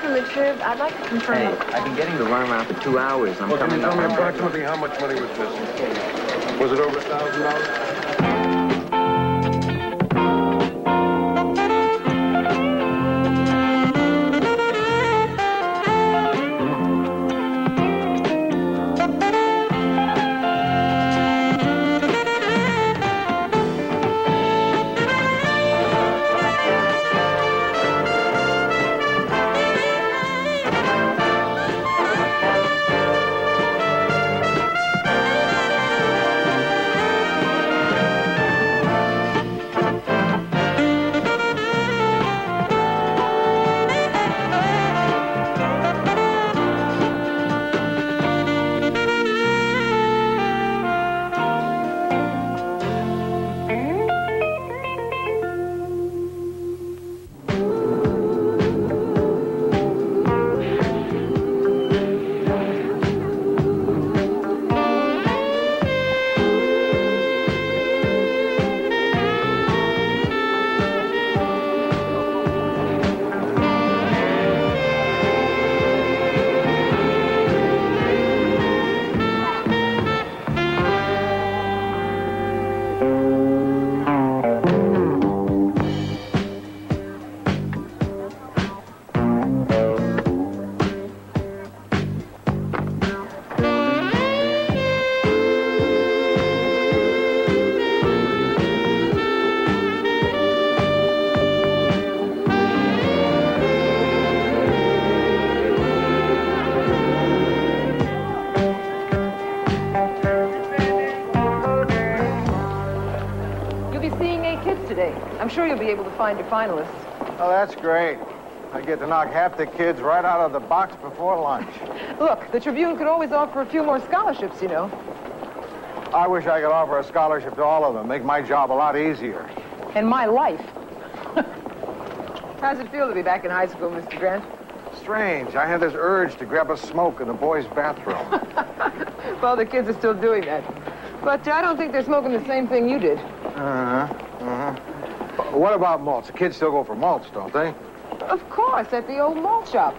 from the trip. I'd like to confirm. Hey, I've been getting the runaround for 2 hours. I'm Can you coming tell me up. approximately how much money was missing? Was it over $1,000? I'm sure you'll be able to find your finalists. Oh, that's great. I get to knock half the kids right out of the box before lunch. Look, the Tribune could always offer a few more scholarships, you know. I wish I could offer a scholarship to all of them. Make my job a lot easier. And my life. How's it feel to be back in high school, Mr. Grant? Strange. I had this urge to grab a smoke in the boys' bathroom. Well, the kids are still doing that. But I don't think they're smoking the same thing you did. What about malts? The kids still go for malts, don't they? Of course, at the old malt shop.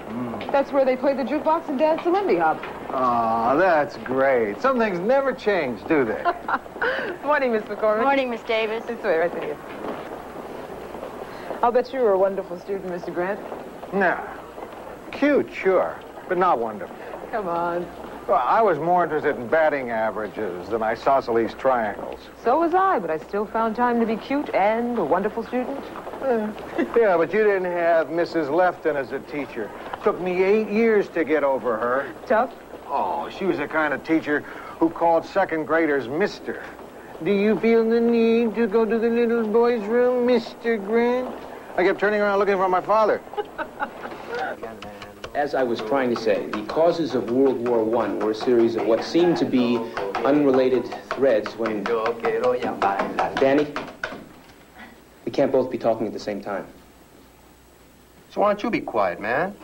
That's where they play the jukebox and dance the Lindy Hop. Oh, that's great. Some things never change, do they? Morning, Miss McCormick. Morning, Miss Davis. This way, right there. I'll bet you were a wonderful student, Mr. Grant. No. Cute, sure, but not wonderful. Come on. Well, I was more interested in batting averages than isosceles triangles. So was I, but I still found time to be cute and a wonderful student. Yeah, but you didn't have Mrs. Lefton as a teacher. Took me 8 years to get over her. Tough? Oh, she was the kind of teacher who called second graders Mister. Do you feel the need to go to the little boy's room, Mr. Grant? I kept turning around looking for my father. As I was trying to say, the causes of World War I were a series of what seemed to be unrelated threads when... Danny, we can't both be talking at the same time. So why don't you be quiet, man?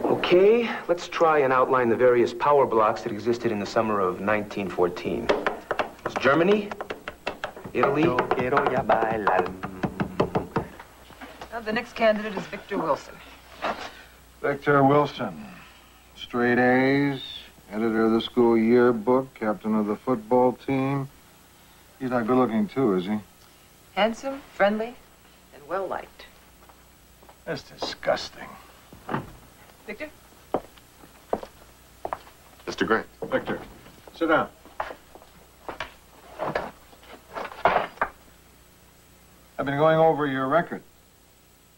Okay, let's try and outline the various power blocks that existed in the summer of 1914. It was Germany, Italy... The next candidate is Victor Wilson. Victor Wilson. Straight A's, editor of the school yearbook, captain of the football team. He's not good looking, too, is he? Handsome, friendly, and well-liked. That's disgusting. Victor? Mr. Grant. Victor, sit down. I've been going over your record.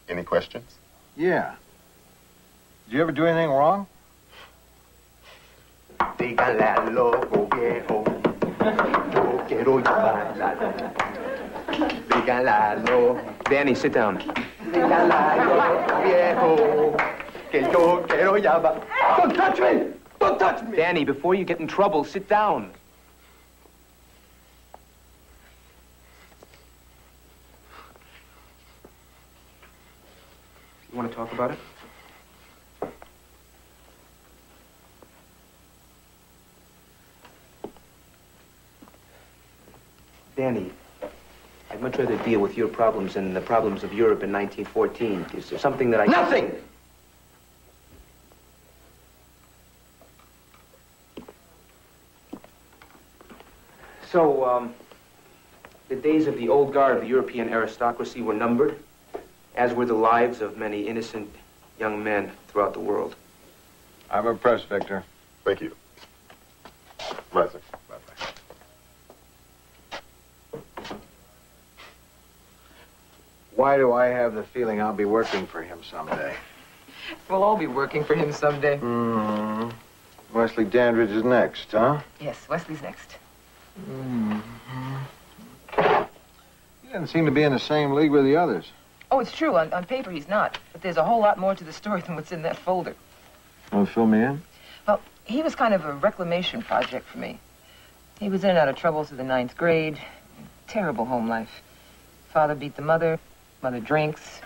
Any questions? Yeah. Did you ever do anything wrong? Danny, sit down. Don't touch me! Don't touch me! Danny, before you get in trouble, sit down. You want to talk about it? Danny, I'd much much rather deal with your problems and the problems of Europe in 1914. Is there something that I... Nothing! So, the days of the old guard of the European aristocracy were numbered, as were the lives of many innocent young men throughout the world. I'm impressed, Victor. Thank you. Bye, sir. Why do I have the feeling I'll be working for him someday? We'll all be working for him someday. Mm-hmm. Wesley Dandridge is next, huh? Yes, Wesley's next. Mm-hmm. He doesn't seem to be in the same league with the others. Oh, it's true. On paper, he's not. But there's a whole lot more to the story than what's in that folder. Want to fill me in? Well, he was kind of a reclamation project for me. He was in and out of trouble through the 9th grade. Terrible home life. Father beat the mother. Mother drinks.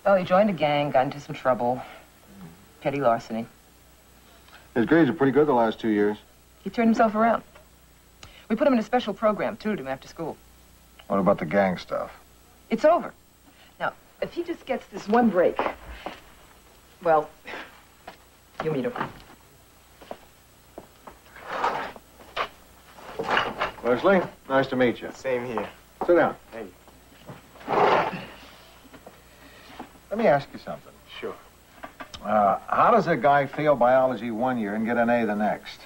Well, he joined a gang, got into some trouble. Petty larceny. His grades are pretty good the last 2 years. He turned himself around. We put him in a special program, tutored him after school. What about the gang stuff? It's over. Now, if he just gets this one break, well, you'll meet him. Wesley, nice to meet you. Same here. Sit down. Thank you. Let me ask you something. Sure. How does a guy fail biology one year and get an A the next?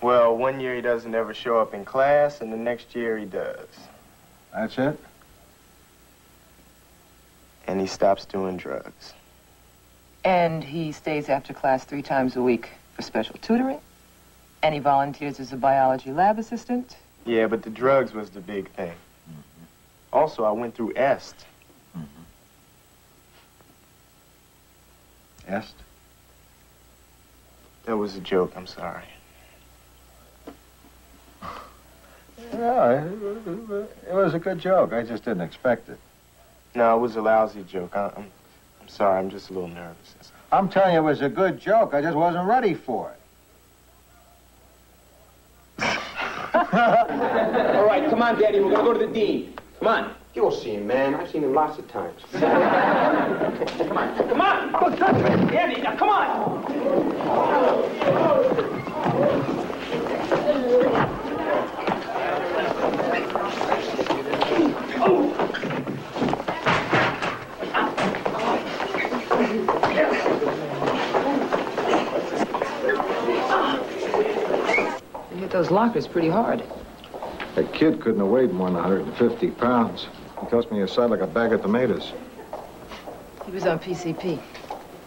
Well, one year he doesn't ever show up in class, and the next year he does. That's it? And he stops doing drugs. And he stays after class 3 times a week for special tutoring. And he volunteers as a biology lab assistant. Yeah, but the drugs was the big thing. Mm-hmm. Also, I went through EST. Mm-hmm. Est? That was a joke, I'm sorry. Yeah, it was a good joke. I just didn't expect it. No, it was a lousy joke. I'm sorry, I'm just a little nervous. I'm telling you, it was a good joke. I just wasn't ready for it. All right, come on, Daddy. We're going to go to the dean. Come on. You'll see him, man. I've seen him lots of times. Come on. Come on. Oh, touch me. Daddy, now come on. You hit those lockers pretty hard. That kid couldn't have weighed more than 150 pounds. He tossed me aside like a bag of tomatoes. He was on PCP.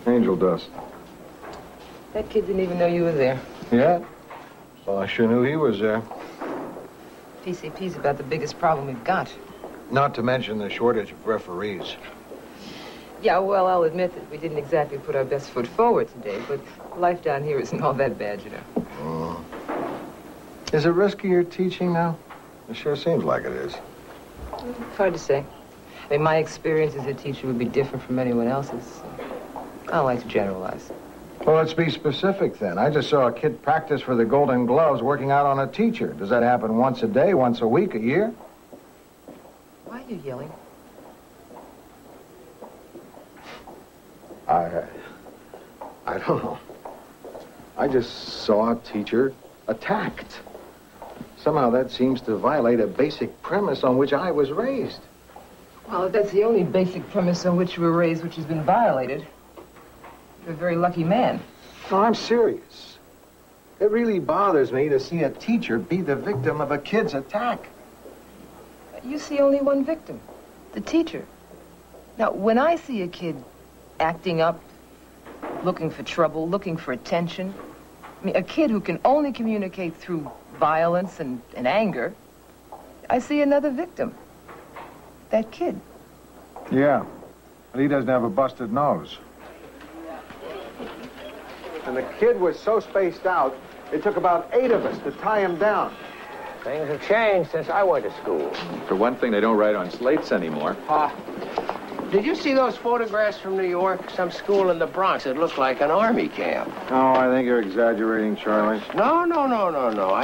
Angel dust. That kid didn't even know you were there. Yeah? Well, I sure knew he was there. PCP's about the biggest problem we've got. Not to mention the shortage of referees. Yeah, well, I'll admit that we didn't exactly put our best foot forward today, but life down here isn't all that bad, you know. Is it riskier teaching now? It sure seems like it is. It's hard to say. I mean, my experience as a teacher would be different from anyone else's. I don't like to generalize. Well, let's be specific then. I just saw a kid practice for the Golden Gloves working out on a teacher. Does that happen once a day, once a week, a year? Why are you yelling? I don't know. I just saw a teacher attacked. Somehow that seems to violate a basic premise on which I was raised. Well, if that's the only basic premise on which you were raised which has been violated, you're a very lucky man. No, I'm serious. It really bothers me to see a teacher be the victim of a kid's attack. You see only one victim, the teacher. Now, when I see a kid acting up, looking for trouble, looking for attention, I mean, a kid who can only communicate through violence and anger, I see another victim. That kid. Yeah, but he doesn't have a busted nose. And the kid was so spaced out, it took about 8 of us to tie him down. Things have changed since I went to school. For one thing, they don't write on slates anymore. Did you see those photographs from New York? Some school in the Bronx. It looked like an army camp. Oh, I think you're exaggerating, Charlie. No.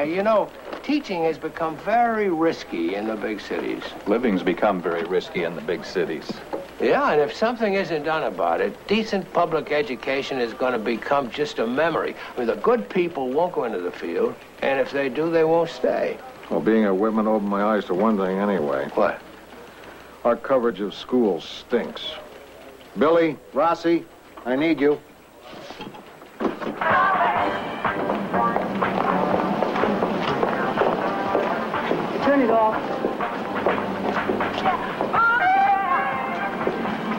You know, teaching has become very risky in the big cities. Living's become very risky in the big cities. Yeah, and if something isn't done about it, decent public education is going to become just a memory. I mean, the good people won't go into the field, and if they do, they won't stay. Well, being a Whitman opened my eyes to one thing anyway. What? Our coverage of schools stinks. Billy, Rossi, I need you. Turn it off.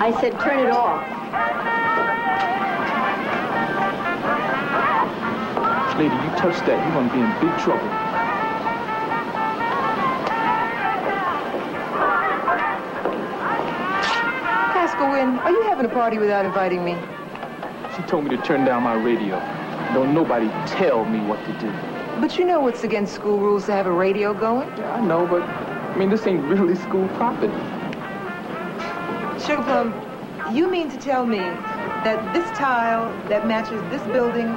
I said turn it off. Lady, you touch that, you're gonna be in big trouble. Pascalwin, are you having a party without inviting me? She told me to turn down my radio. Don't nobody tell me what to do. But you know it's against school rules to have a radio going. Yeah, I know, but I mean, this ain't really school property. Sugar Plum, you mean to tell me that this tile that matches this building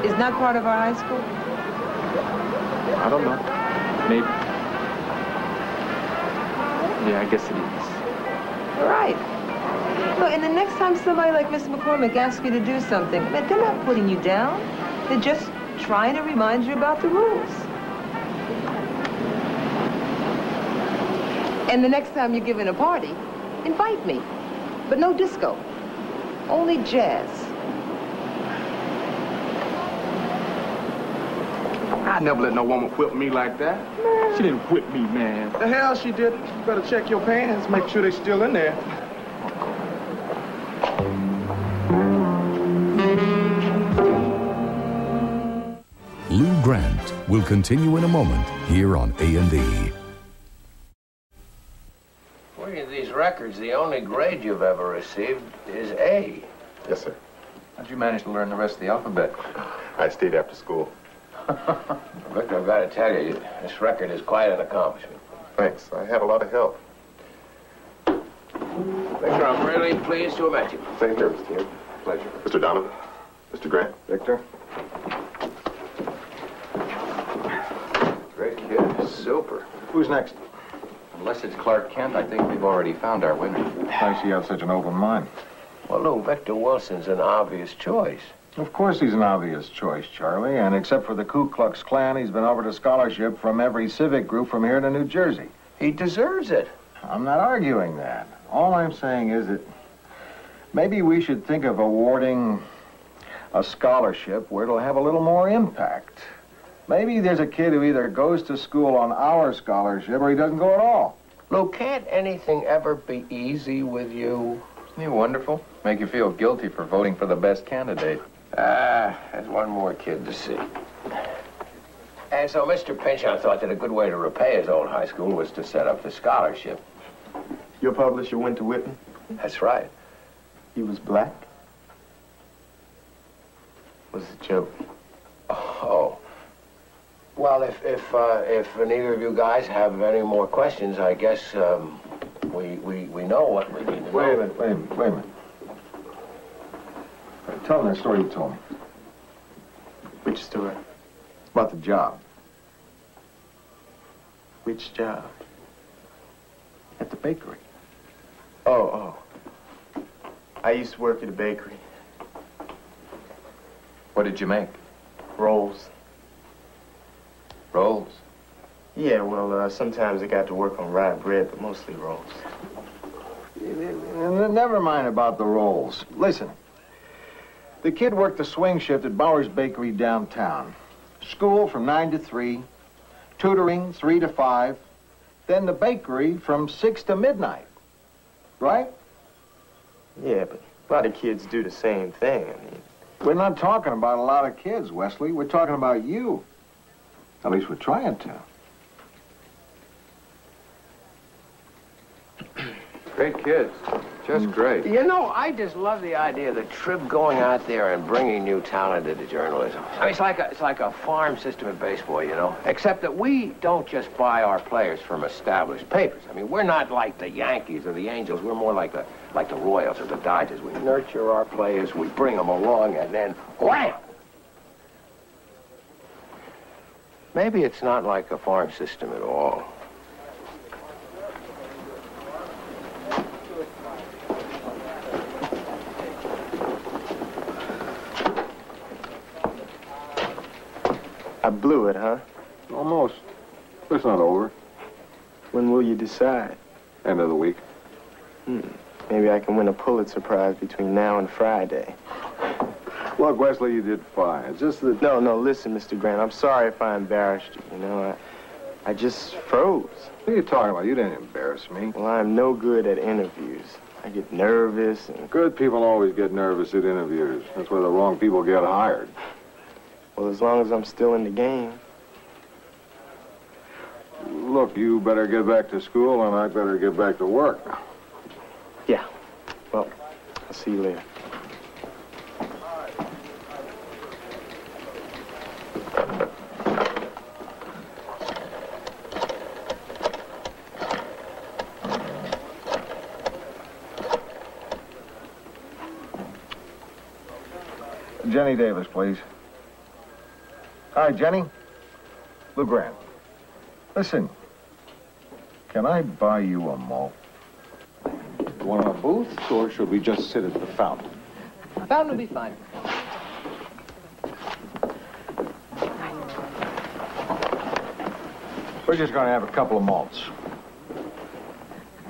is not part of our high school? I don't know. Maybe. Yeah, I guess it is. All right. Look, and the next time somebody like Miss McCormick asks you to do something, man, they're not putting you down. They're just trying to remind you about the rules. And the next time you're giving a party, invite me. But no disco. Only jazz. I never let no woman whip me like that. Man. She didn't whip me, man. The hell she didn't. You better check your pants, make sure they're still in there. Lou Grant will continue in a moment here on A&E. According to these records, the only grade you've ever received is A. Yes, sir. How'd you manage to learn the rest of the alphabet? I stayed after school. Victor, I've got to tell you, this record is quite an accomplishment. Thanks. I had a lot of help. Victor, I'm really pleased to have met you. Same here, Mr. King. Pleasure. Mr. Donovan. Mr. Grant. Victor. Great kid. Super. Who's next? Unless it's Clark Kent, I think we've already found our winner. Why you have such an open mind? Well, Lou, Victor Wilson's an obvious choice. Of course he's an obvious choice, Charlie. And except for the Ku Klux Klan, he's been offered a scholarship from every civic group from here to New Jersey. He deserves it. I'm not arguing that. All I'm saying is that maybe we should think of awarding a scholarship where it'll have a little more impact. Maybe there's a kid who either goes to school on our scholarship or he doesn't go at all. Lou, can't anything ever be easy with you? Isn't he wonderful? Make you feel guilty for voting for the best candidate. There's one more kid to see. And so Mr. Pinchon thought that a good way to repay his old high school was to set up the scholarship. Your publisher went to Whitman? That's right. He was black? Was it a joke? Oh. Well, if neither of you guys have any more questions, I guess we know what we need to know. Wait a minute. Tell them that story you told me. Which story? About the job. Which job? At the bakery. Oh. I used to work at a bakery. What did you make? Rolls. Rolls? Yeah, well, sometimes I got to work on rye bread, but mostly rolls. Never mind about the rolls. Listen. The kid worked the swing shift at Bauer's Bakery downtown. School from 9 to 3, tutoring 3 to 5, then the bakery from 6 to midnight. Right? Yeah, but a lot of kids do the same thing. I mean, we're not talking about a lot of kids, Wesley. We're talking about you. At least we're trying to. Great kids. Just great. You know, I just love the idea of the Trib going out there and bringing new talent into journalism. I mean, it's like a farm system in baseball, you know, except that we don't just buy our players from established papers. I mean, we're not like the Yankees or the Angels. We're more like the Royals or the Dodgers. We nurture our players, we bring them along, and then wham! Maybe it's not like a farm system at all. I blew it, huh? Almost. It's not over. When will you decide? End of the week. Maybe I can win a Pulitzer Prize between now and Friday. Look, Wesley, you did fine. It's just that... No, listen, Mr. Grant. I'm sorry if I embarrassed you, you know. I just froze. What are you talking about? You didn't embarrass me. Well, I'm no good at interviews. I get nervous and... Good people always get nervous at interviews. That's where the wrong people get hired. Well, as long as I'm still in the game. Look, you better get back to school, and I better get back to work. Yeah. Well, I'll see you later. Jenny Davis, please. Hi, Jenny. Lou Grant. Listen, can I buy you a malt? You want a booth, or should we just sit at the fountain? Fountain will be fine. We're just going to have a couple of malts.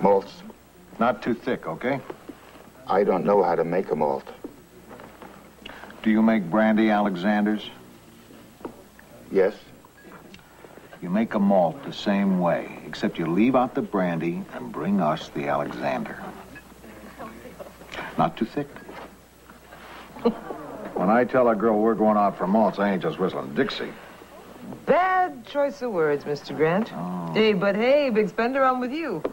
Malts? Not too thick, okay? I don't know how to make a malt. Do you make brandy Alexanders? Yes. You make a malt the same way, except you leave out the brandy and bring us the Alexander. Not too thick. When I tell a girl we're going out for malts, I ain't just whistling Dixie. Bad choice of words, Mr. Grant. Oh. Hey, but hey, big spender, I'm with you.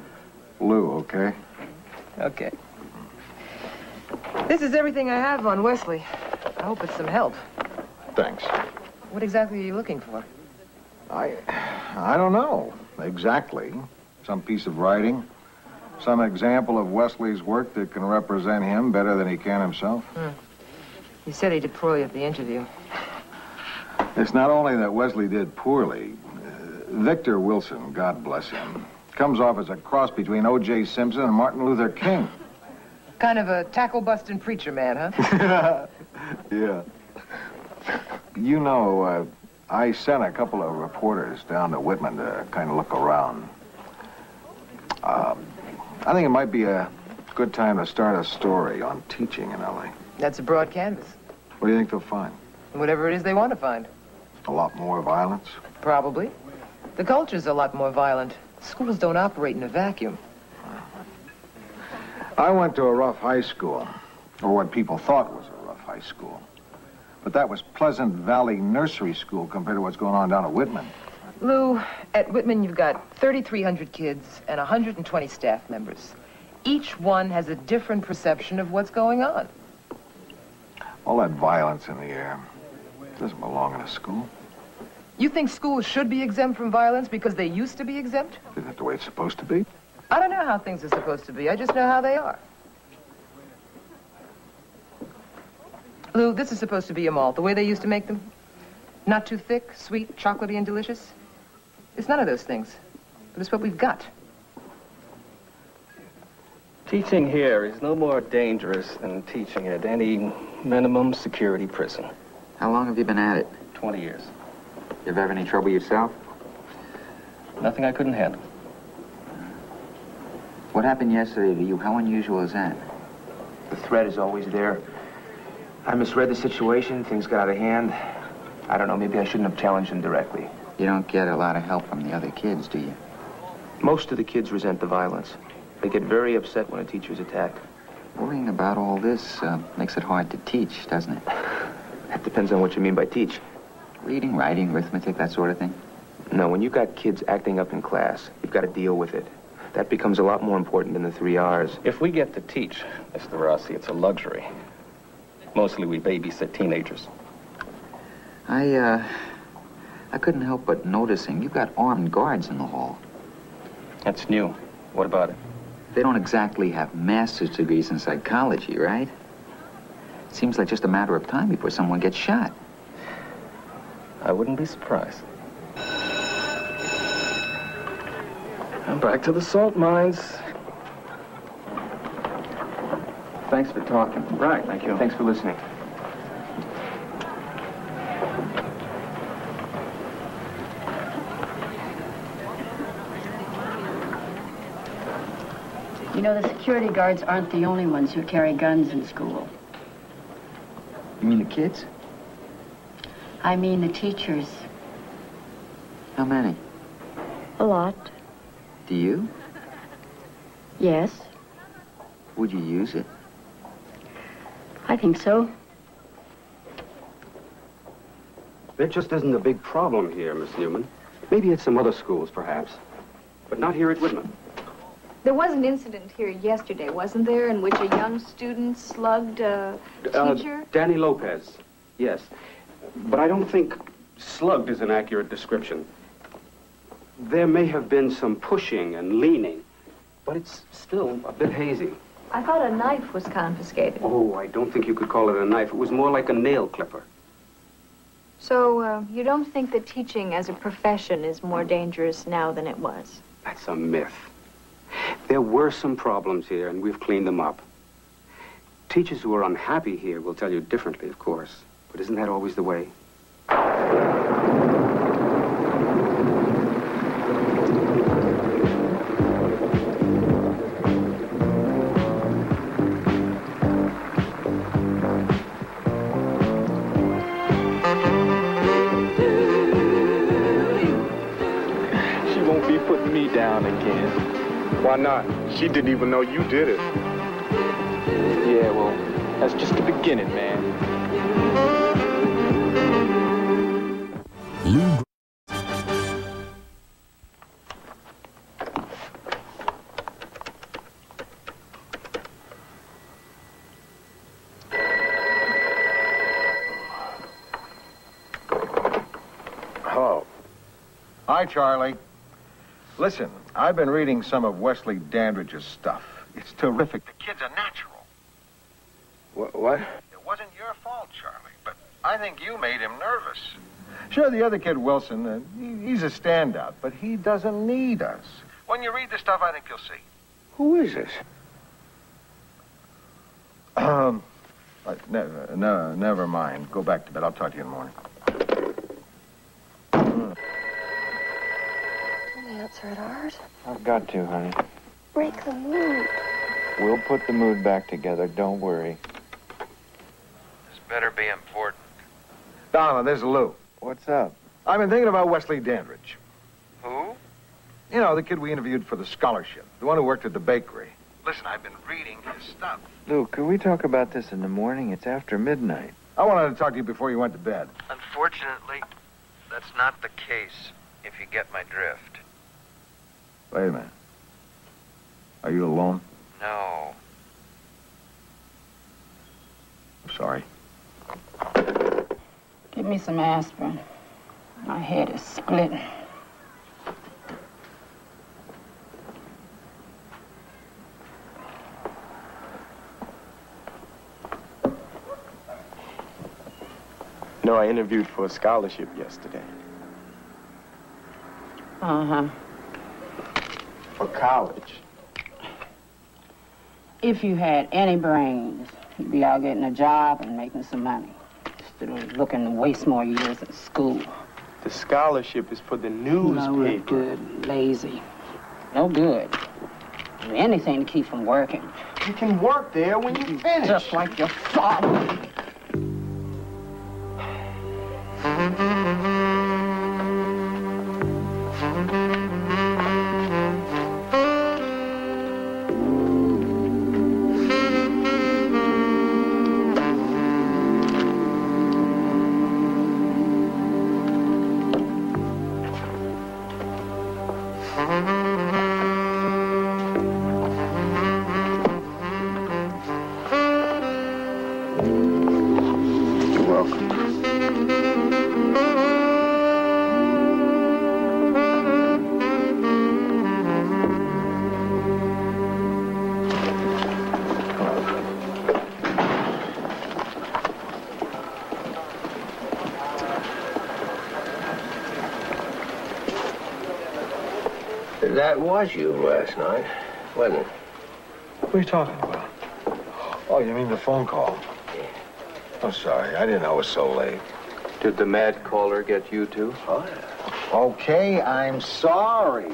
Lou, okay? Okay. This is everything I have on Wesley. I hope it's some help. Thanks. What exactly are you looking for? I don't know exactly. Some piece of writing, some example of Wesley's work that can represent him better than he can himself. He said he did poorly at the interview. It's not only that Wesley did poorly. Victor Wilson, God bless him, comes off as a cross between O.J. Simpson and Martin Luther King. Kind of a tackle-busting preacher man, huh? Yeah. You know, I sent a couple of reporters down to Whitman to kind of look around. I think it might be a good time to start a story on teaching in L.A. That's a broad canvas. What do you think they'll find? Whatever it is they want to find. A lot more violence? Probably. The culture's a lot more violent. Schools don't operate in a vacuum. I went to a rough high school, or what people thought was a rough high school. But that was Pleasant Valley Nursery School compared to what's going on down at Whitman. Lou, at Whitman you've got 3,300 kids and 120 staff members. Each one has a different perception of what's going on. All that violence in the air doesn't belong in a school. You think schools should be exempt from violence because they used to be exempt? Isn't that the way it's supposed to be? I don't know how things are supposed to be. I just know how they are. Lou, this is supposed to be a malt, the way they used to make them. Not too thick, sweet, chocolatey, and delicious. It's none of those things, but it's what we've got. Teaching here is no more dangerous than teaching at any minimum security prison. How long have you been at it? 20 years. You ever have any trouble yourself? Nothing I couldn't handle. What happened yesterday to you? How unusual is that? The threat is always there. I misread the situation. Things got out of hand. I don't know. Maybe I shouldn't have challenged him directly. You don't get a lot of help from the other kids, do you? Most of the kids resent the violence. They get very upset when a teacher's attacked. Worrying about all this makes it hard to teach, doesn't it? That depends on what you mean by teach. Reading, writing, arithmetic, that sort of thing? No, when you've got kids acting up in class, you've got to deal with it. That becomes a lot more important than the 3 R's. If we get to teach, Mr. Rossi, it's a luxury. Mostly we babysit teenagers. I couldn't help but noticing you've got armed guards in the hall. That's new. What about it? They don't exactly have master's degrees in psychology, right? It seems like just a matter of time before someone gets shot. I wouldn't be surprised. Back to the salt mines. Thanks for talking. Right, thank you. Thanks for listening. You know, the security guards aren't the only ones who carry guns in school. You mean the kids? I mean the teachers. How many? A lot. Do you? Yes, Would you use it? I think so. There just isn't a big problem here, Miss Newman. Maybe at some other schools, perhaps. But not here at Whitman. There was an incident here yesterday, wasn't there, in which a young student slugged a teacher? Danny Lopez, yes. But I don't think slugged is an accurate description. There may have been some pushing and leaning, but it's still a bit hazy. I thought a knife was confiscated. Oh, I don't think you could call it a knife. It was more like a nail clipper. So, you don't think that teaching as a profession is more dangerous now than it was? That's a myth. There were some problems here, and we've cleaned them up. Teachers who are unhappy here will tell you differently, of course. But isn't that always the way? She won't be putting me down again. Why not? She didn't even know you did it. Yeah, well, that's just the beginning, man. Lou Hello. Hi, Charlie. Listen, I've been reading some of Wesley Dandridge's stuff. It's terrific. The kid's a natural. What? It wasn't your fault, Charlie, but I think you made him nervous. Sure, the other kid, Wilson, he's a standout, but he doesn't need us. When you read the stuff, I think you'll see. Who is this? Never mind. Go back to bed. I'll talk to you in the morning. Answer it, Art. I've got to, honey. Break the mood. We'll put the mood back together. Don't worry. This better be important. Donovan, there's Lou. What's up? I've been thinking about Wesley Dandridge. Who? You know, the kid we interviewed for the scholarship. The one who worked at the bakery. Listen, I've been reading his stuff. Lou, could we talk about this in the morning? It's after midnight. I wanted to talk to you before you went to bed. Unfortunately, that's not the case, if you get my drift. Wait a minute. Are you alone? No. I'm sorry. Give me some aspirin. My head is splitting. No, I interviewed for a scholarship yesterday. Uh-huh. For college. If you had any brains, you'd be out getting a job and making some money, instead of looking to waste more years in school. The scholarship is for the newspaper. No good, lazy. No good. Do anything to keep from working. You can work there when you finish. Just like your father. You're welcome. That was you last night, wasn't it? What are you talking about? Oh, you mean the phone call? Yeah. I'm sorry. I didn't know it was so late. Did the mad caller get you too? Oh, yeah. Okay, I'm sorry.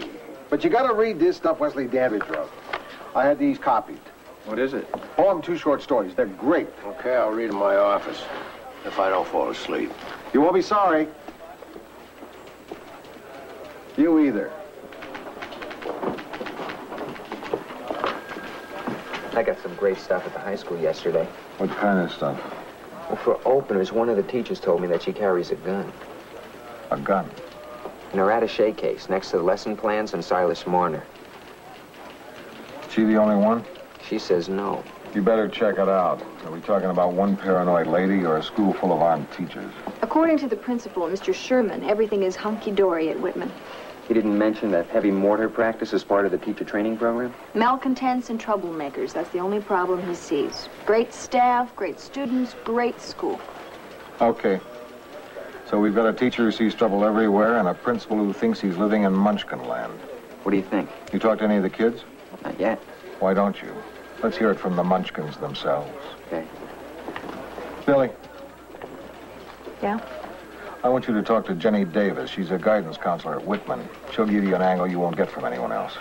But you gotta read this stuff Wesley Dandridge wrote. I had these copied. What is it? Oh, 2 short stories. They're great. Okay, I'll read in my office if I don't fall asleep. You won't be sorry. You either. I got some great stuff at the high school yesterday. What kind of stuff? Well, for openers, one of the teachers told me that she carries a gun. A gun? In her attaché case, next to the lesson plans and Silas Marner. She the only one? She says no. You better check it out. Are we talking about one paranoid lady or a school full of armed teachers? According to the principal, Mr. Sherman, everything is hunky-dory at Whitman. He didn't mention that heavy mortar practice is part of the teacher training program? Malcontents and troublemakers, that's the only problem he sees. Great staff, great students, great school. Okay. So we've got a teacher who sees trouble everywhere and a principal who thinks he's living in Munchkin land. What do you think? You talked to any of the kids? Not yet. Why don't you? Let's hear it from the Munchkins themselves. Okay. Billy, Yeah? I want you to talk to Jenny Davis. She's a guidance counselor at Whitman. She'll give you an angle you won't get from anyone else.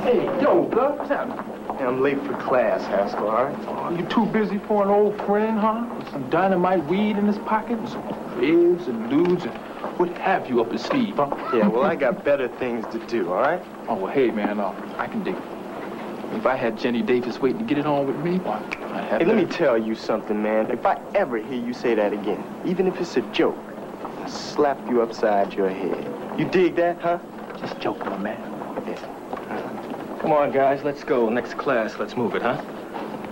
Hey, yo, Gus, what's happening? Hey, I'm late for class, Haskell, all right? Oh, you too busy for an old friend, huh? With some dynamite weed in his pocket, and some cribs and dudes, and what have you up his sleeve, huh? Yeah, well, I got better things to do, all right? Oh, well, hey, man, I can dig it. If I had Jenny Davis waiting to get it on with me, why, I'd have Hey, let me tell you something, man. If I ever hear you say that again, even if it's a joke, I'll slap you upside your head. You dig that, huh? Just joking, my man. Yeah. Come on, guys, let's go. Next class, let's move it, huh?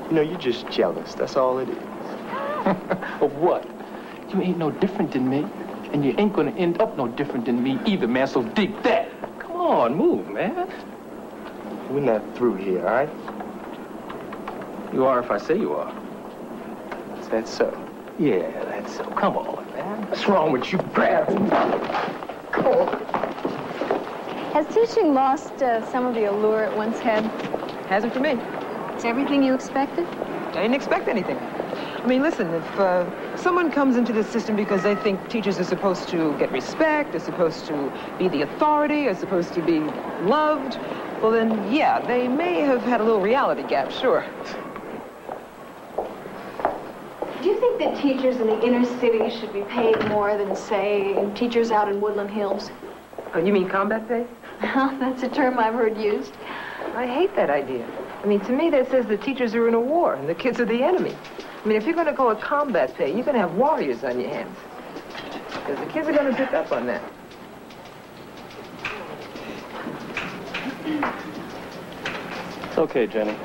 You know, you're just jealous. That's all it is. Of what? You ain't no different than me, and you ain't gonna end up no different than me either, man, so dig that. Come on, move, man. We're not through here, all right? You are if I say you are. Is that so? Yeah, that's so. Come on, man. What's wrong with you, Brad? Come on. Has teaching lost some of the allure it once had? Hasn't for me. It's everything you expected? I didn't expect anything. I mean, listen, if someone comes into the system because they think teachers are supposed to get respect, are supposed to be the authority, are supposed to be loved, well then, yeah, they may have had a little reality gap, sure. Do you think that teachers in the inner city should be paid more than, say, teachers out in Woodland Hills? Oh, you mean combat pay? That's a term I've heard used. I hate that idea. I mean, to me, that says the teachers are in a war and the kids are the enemy. I mean, if you're going to call it combat pay, you're going to have warriors on your hands. Because the kids are going to pick up on that. It's okay, Jenny.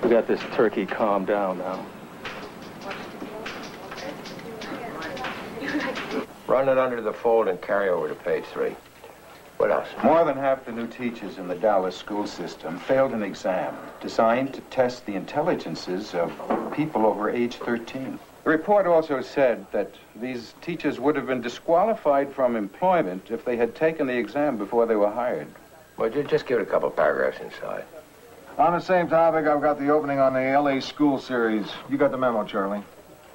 We got this turkey calmed down now. Run it under the fold and carry over to page 3. What else? More than half the new teachers in the Dallas school system failed an exam designed to test the intelligences of people over age 13. The report also said that these teachers would have been disqualified from employment if they had taken the exam before they were hired. Well, just give it a couple paragraphs inside. On the same topic, I've got the opening on the LA school series. You got the memo, Charlie.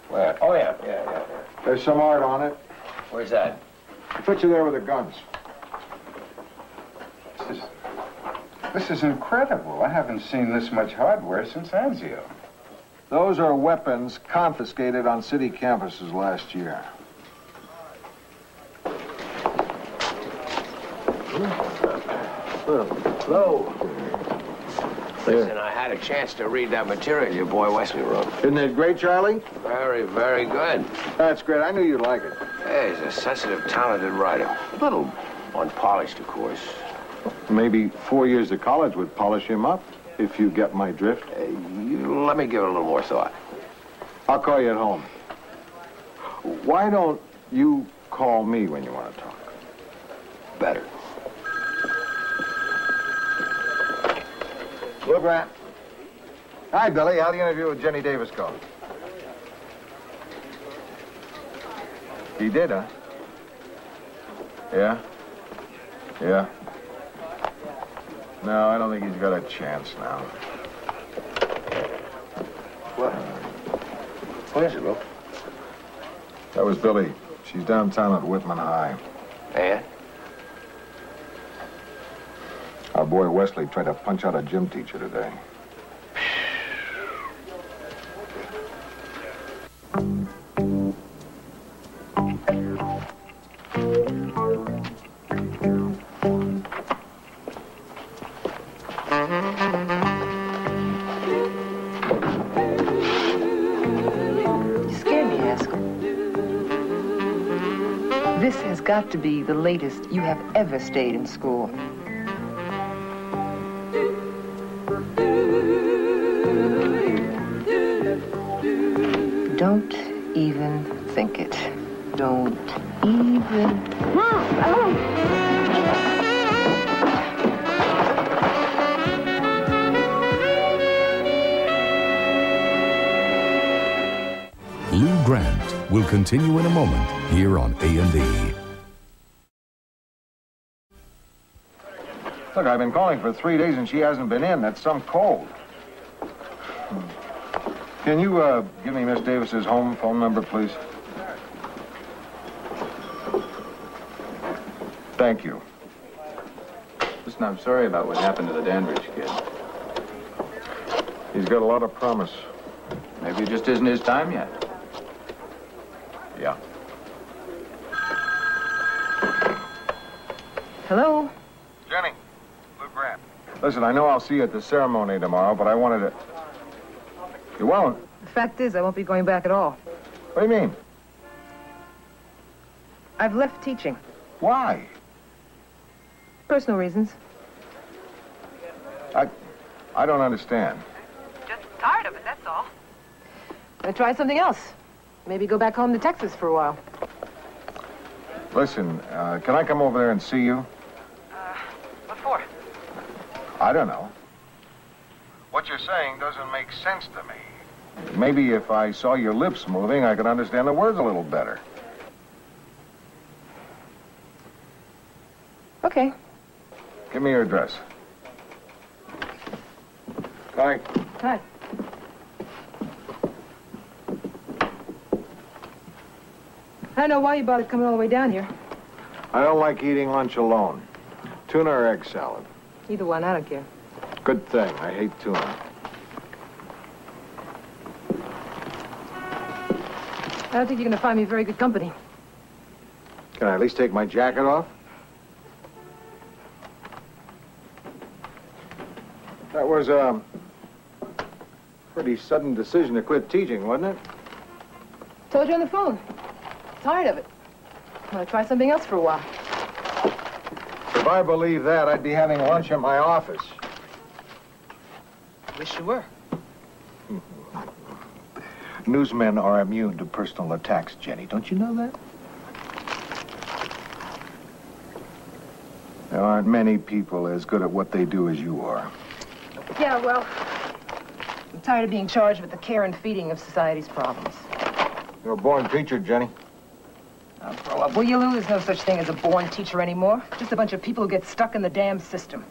Where? Oh, yeah. There's some art on it. Where's that? I put you there with the guns. This is incredible. I haven't seen this much hardware since Anzio. Those are weapons confiscated on city campuses last year. Hello. Listen, I had a chance to read that material your boy Wesley wrote. Isn't it great, Charlie? Very, very good. That's great. I knew you'd like it. Yeah, he's a sensitive, talented writer. A little unpolished, of course. Maybe 4 years of college would polish him up, if you get my drift. Let me give it a little more thought. I'll call you at home. Why don't you call me when you want to talk? Better. Lou Grant. Hi, Billy. How'd the interview with Jenny Davis go? He did, huh? Yeah? Yeah? No, I don't think he's got a chance now. What? What is it, Lou? That was Billy. She's downtown at Whitman High. And? Our boy Wesley tried to punch out a gym teacher today. This has got to be the latest you have ever stayed in school. Don't even think it. Don't even... Lou Grant will continue in a moment here on A&E. Look, I've been calling for 3 days and she hasn't been in. That's some cold. Can you give me Miss Davis's home phone number, please? Thank you. Listen, I'm sorry about what happened to the Danbridge kid. He's got a lot of promise. Maybe it just isn't his time yet. Yeah. Hello? Jenny, Lou Grant. Listen, I know I'll see you at the ceremony tomorrow, but I wanted to... You won't? The fact is, I won't be going back at all. What do you mean? I've left teaching. Why? Personal reasons. I don't understand. Just tired of it, that's all. Gonna try something else. Maybe go back home to Texas for a while. Listen, can I come over there and see you? What for? I don't know. What you're saying doesn't make sense to me. Maybe if I saw your lips moving, I could understand the words a little better. Okay. Give me your address. Hi. Hi. I don't know why you bothered coming all the way down here. I don't like eating lunch alone. Tuna or egg salad? Either one, I don't care. Good thing. I hate tuna. I don't think you're gonna find me very good company. Can I at least take my jacket off? That was a pretty sudden decision to quit teaching, wasn't it? Told you on the phone. Tired of it. I'm gonna try something else for a while. If I believed that, I'd be having lunch at my office. Wish you were. Newsmen are immune to personal attacks, Jenny. Don't you know that? There aren't many people as good at what they do as you are. Yeah, well, I'm tired of being charged with the care and feeding of society's problems. You're a born teacher, Jenny. Now, grow up, will you, Lou? There's no such thing as a born teacher anymore. Just a bunch of people who get stuck in the damn system.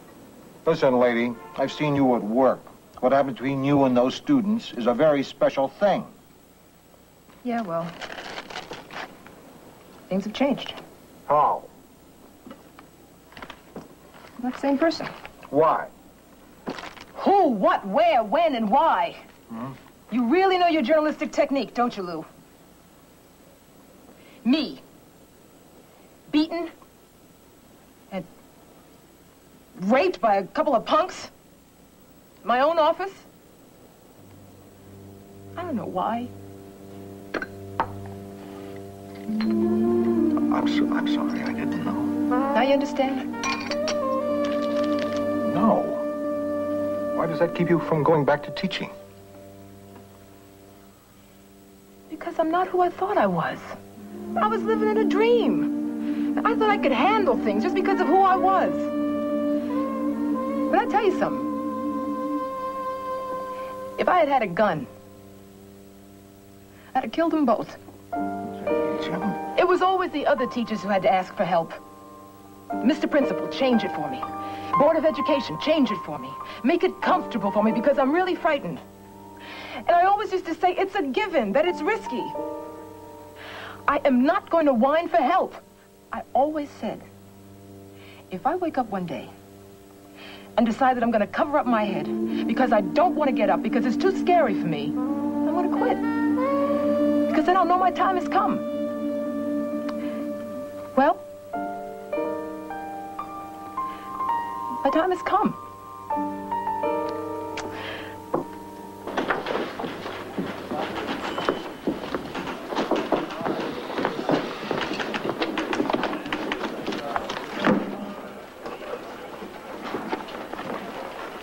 Listen, lady, I've seen you at work. What happened between you and those students is a very special thing. Yeah, well, things have changed. How? I'm not the same person. Why? Who, what, where, when, and why? Hmm? You really know your journalistic technique, don't you, Lou? Me. Beaten. And raped by a couple of punks. My own office. I don't know why. I'm sorry, I didn't know. Now you understand? No. Why does that keep you from going back to teaching? Because I'm not who I thought I was. I was living in a dream. I thought I could handle things just because of who I was. But I tell you something. If I had had a gun, I'd have killed them both. It was always the other teachers who had to ask for help. Mr. Principal, change it for me. Board of Education, change it for me. Make it comfortable for me because I'm really frightened. And I always used to say it's a given, that it's risky. I am not going to whine for help. I always said, if I wake up one day and decide that I'm going to cover up my head because I don't want to get up because it's too scary for me, I'm going to quit. Because then I'll know my time has come. Well, my time has come.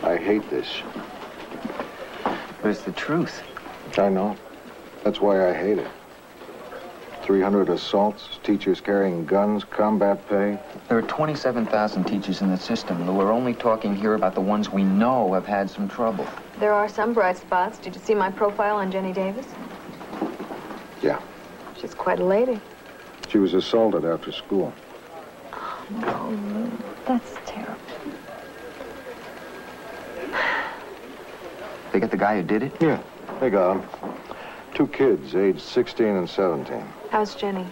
I hate this. But it's the truth. I know. That's why I hate it. 300 assaults, teachers carrying guns, combat pay. There are 27,000 teachers in the system, but we're only talking here about the ones we know have had some trouble. There are some bright spots. Did you see my profile on Jenny Davis? Yeah. She's quite a lady. She was assaulted after school. Oh, no, that's terrible. They got the guy who did it? Yeah, they got him. 2 kids, aged 16 and 17. How's Jenny?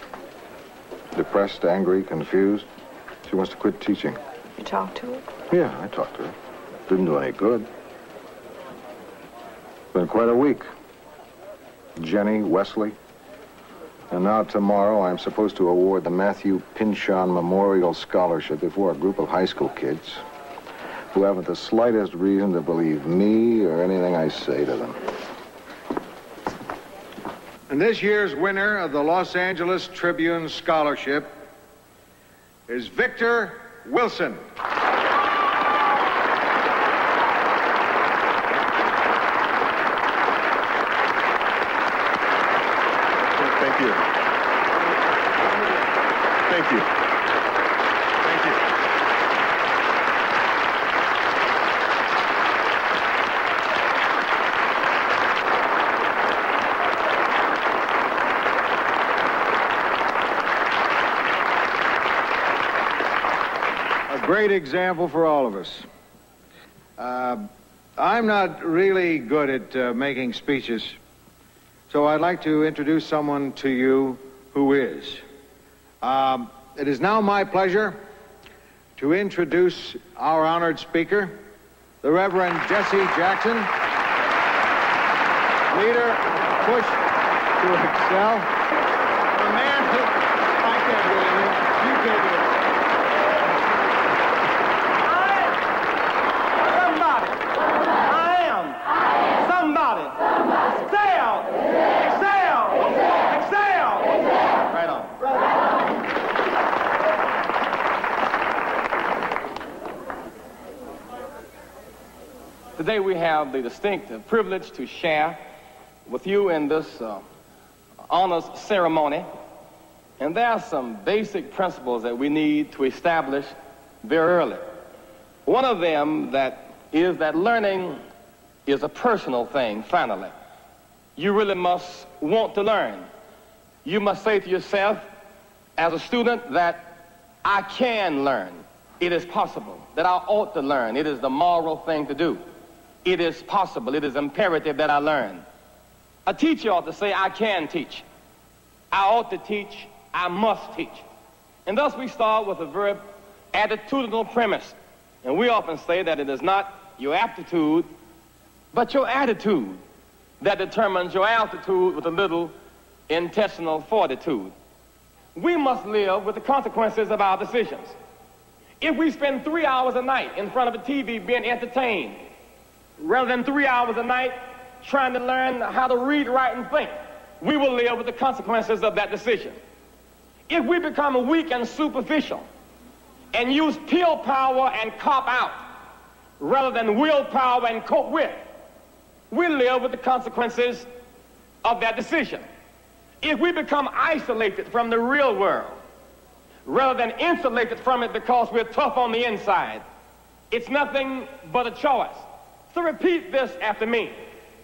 Depressed, angry, confused. She wants to quit teaching. You talked to her? Yeah, I talked to her. Didn't do any good. Been quite a week. Jenny, Wesley. And now tomorrow I'm supposed to award the Matthew Pinchon Memorial Scholarship before a group of high school kids who haven't the slightest reason to believe me or anything I say to them. And this year's winner of the Los Angeles Tribune Scholarship is Victor Wilson. Thank you. Thank you. Thank you. A great example for all of us. I'm not really good at making speeches, so I'd like to introduce someone to you who is. It is now my pleasure to introduce our honored speaker, the Reverend Jesse Jackson, leader of Push to Excel. A man who, I can't believe it. You can't do it. Today we have the distinct privilege to share with you in this honors ceremony. And there are some basic principles that we need to establish very early. One of them is that learning is a personal thing, finally. You really must want to learn. You must say to yourself, as a student, that I can learn. It is possible. That I ought to learn. It is the moral thing to do. It is possible. It is imperative that I learn. A teacher ought to say, I can teach. I ought to teach. I must teach. And thus we start with a very attitudinal premise. And we often say that it is not your aptitude, but your attitude that determines your altitude with a little intentional fortitude. We must live with the consequences of our decisions. If we spend 3 hours a night in front of a TV being entertained, rather than 3 hours a night trying to learn how to read, write, and think, we will live with the consequences of that decision. If we become weak and superficial and use pill power and cop out rather than willpower and cope with, we live with the consequences of that decision. If we become isolated from the real world rather than insulated from it because we're tough on the inside, it's nothing but a choice. So repeat this after me.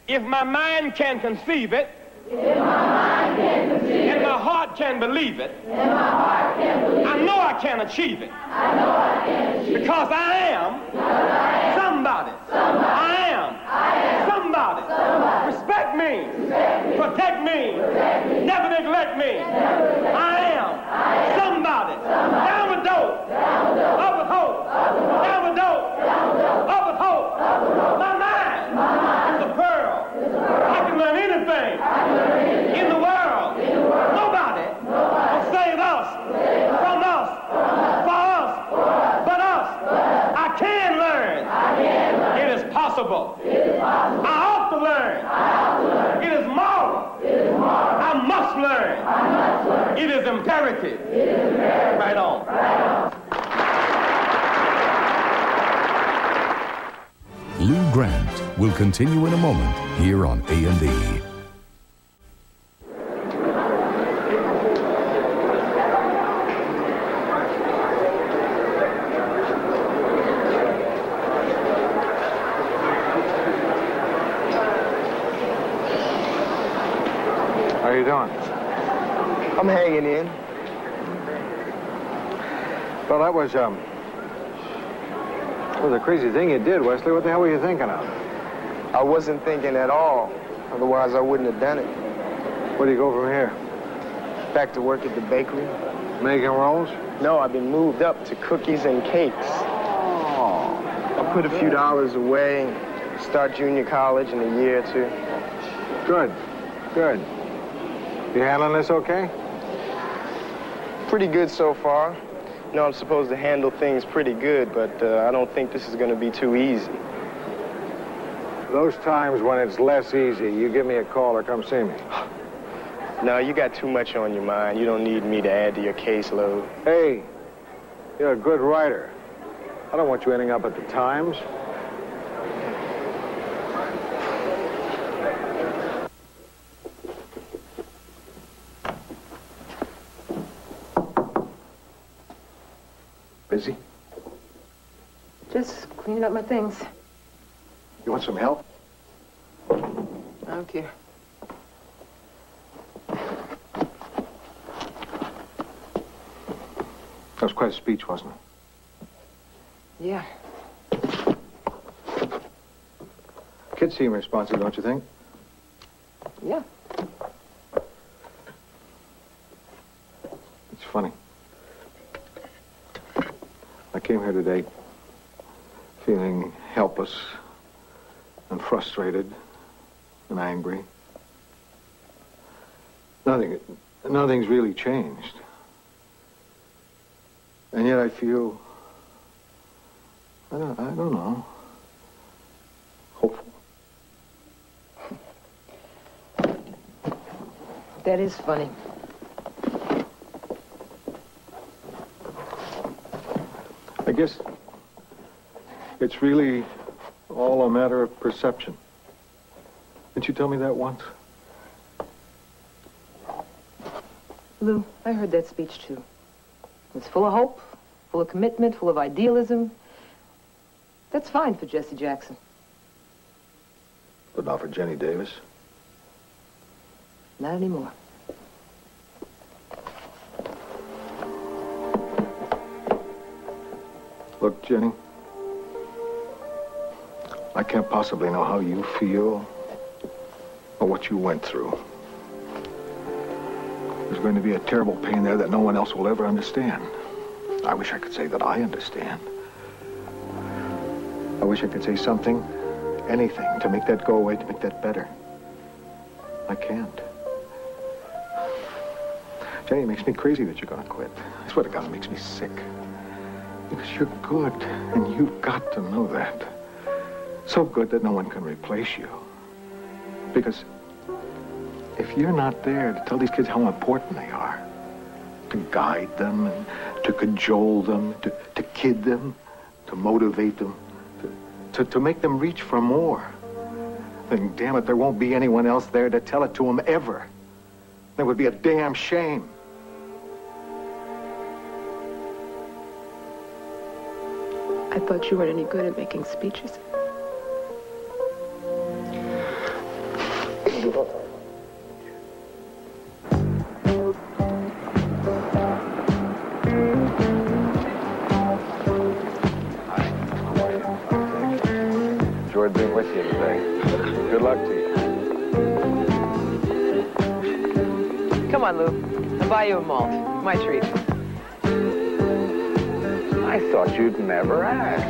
If my mind can conceive it, If my mind can conceive it. And my heart can believe it. And my heart can believe it. I know I can achieve it. I know I can achieve it. Because I am somebody. I am somebody. Respect me. Protect me. Never neglect me. I am somebody. Down with dope. Up with hope. Down with dope. Up with hope. My mind is a pearl. I can learn anything in the world. Nobody will save us from us, for us, but us. I can learn. It is possible. I ought to learn. It is moral. I must learn. It is imperative. Right on. Lou Grant will continue in a moment here on A&E. How you doing? I'm hanging in. Well, that was a crazy thing you did, Wesley. What the hell were you thinking of? I wasn't thinking at all. Otherwise, I wouldn't have done it. Where do you go from here? Back to work at the bakery. Making rolls? No, I've been moved up to cookies and cakes. Oh. I put a few dollars away, start junior college in a year or two. Good. Good. You handling this okay? Pretty good so far. You know, I'm supposed to handle things pretty good, but I don't think this is going to be too easy. Those times when it's less easy, you give me a call or come see me. No, you got too much on your mind. You don't need me to add to your caseload. Hey, you're a good writer. I don't want you ending up at the Times. Busy? Just cleaning up my things. You want some help? I don't care. That was quite a speech, wasn't it? Yeah. Kids seem responsive, don't you think? Yeah. It's funny. I came here today feeling helpless and frustrated and angry. Nothing's really changed. And yet I feel, I don't know, hopeful. That is funny. I guess it's really all a matter of perception. Didn't you tell me that once? Lou, I heard that speech too. It was full of hope, full of commitment, full of idealism. That's fine for Jesse Jackson. But not for Jenny Davis. Not anymore. Look, Jenny, I can't possibly know how you feel or what you went through. There's going to be a terrible pain there that no one else will ever understand. I wish I could say that I understand. I wish I could say something, anything, to make that go away, to make that better. I can't. Jenny, it makes me crazy that you're going to quit. I swear to God, it makes me sick. Because you're good, and you've got to know that. So good that no one can replace you. Because if you're not there to tell these kids how important they are, to guide them, and to cajole them, to kid them, to motivate them, to make them reach for more, then damn it, there won't be anyone else there to tell it to them ever. That would be a damn shame. I thought you weren't any good at making speeches. enjoyed being with you today. Good luck to you. Come on, Lou. I'll buy you a malt. My treat. I thought you'd never ask.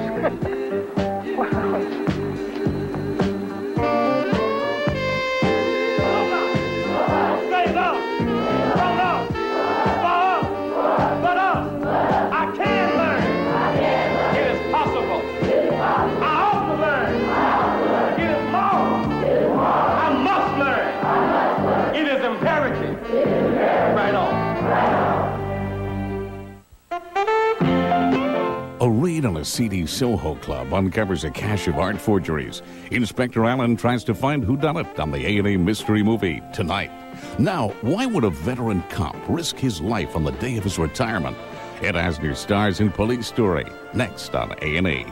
Wow. Stay low! Hold on! But I can learn! It is possible! I ought to learn! It is more! I must learn! It is imperative! Right on! A raid on a seedy Soho club uncovers a cache of art forgeries. Inspector Allen tries to find whodunit on the A&E mystery movie tonight. Now, why would a veteran cop risk his life on the day of his retirement? Ed Asner stars in Police Story, next on A&E.